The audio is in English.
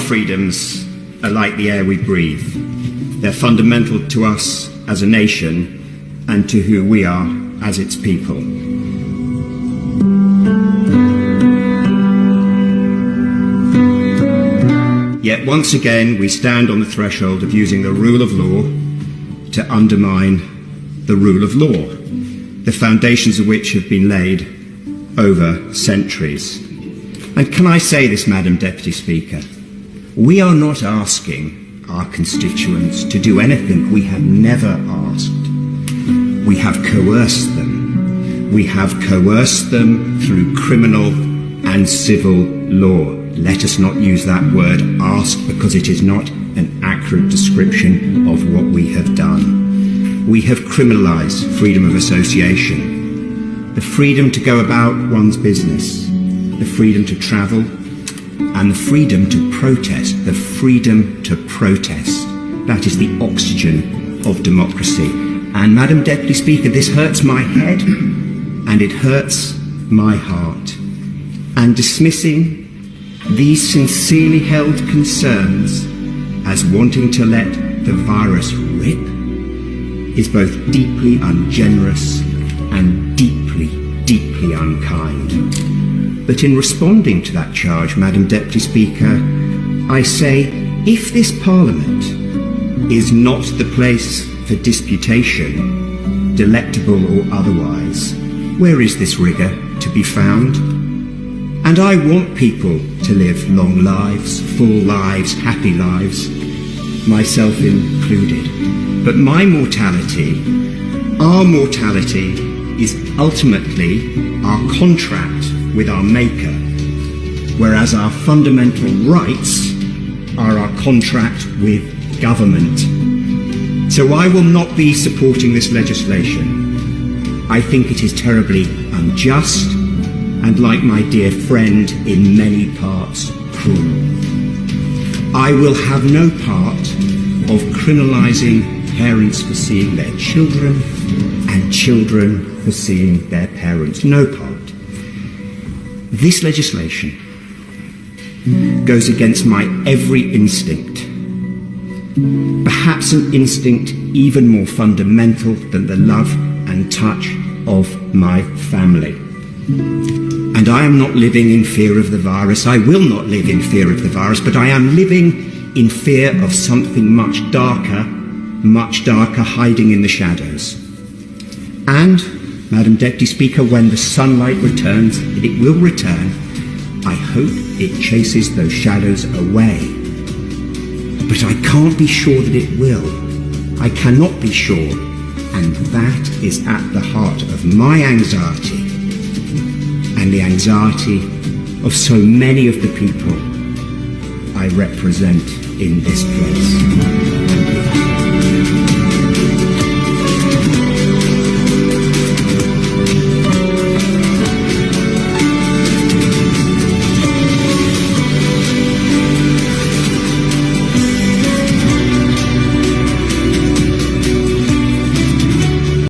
freedoms are like the air we breathe. They're fundamental to us as a nation and to who we are as its people. Yet once again, we stand on the threshold of using the rule of law to undermine the rule of law, the foundations of which have been laid over centuries. And can I say this, Madam Deputy Speaker? We are not asking our constituents to do anything we have never asked. We have coerced them. We have coerced them through criminal and civil law. Let us not use that word ask, because it is not an accurate description of what we have done. We have criminalised freedom of association, the freedom to go about one's business, the freedom to travel, and the freedom to protest. The freedom to protest. That is the oxygen of democracy. And Madam Deputy Speaker, this hurts my head and it hurts my heart. And dismissing these sincerely held concerns as wanting to let the virus rip is both deeply ungenerous and deeply, deeply unkind. But in responding to that charge, Madam Deputy Speaker, I say, if this Parliament is not the place for disputation, delectable or otherwise, where is this rigour to be found? And I want people to live long lives, full lives, happy lives, myself included. But my mortality, our mortality, is ultimately our contract with our Maker, whereas our fundamental rights are our contract with government. So I will not be supporting this legislation. I think it is terribly unjust and, like my dear friend, in many parts cruel. I will have no part of criminalising parents for seeing their children and children for seeing their parents. No part. This legislation goes against my every instinct, perhaps an instinct even more fundamental than the love and touch of my family. And I am not living in fear of the virus. I will not live in fear of the virus, but I am living in fear of something much darker, hiding in the shadows. And, Madam Deputy Speaker, when the sunlight returns, and it will return, I hope it chases those shadows away. But I can't be sure that it will. I cannot be sure. And that is at the heart of my anxiety and the anxiety of so many of the people I represent in this place.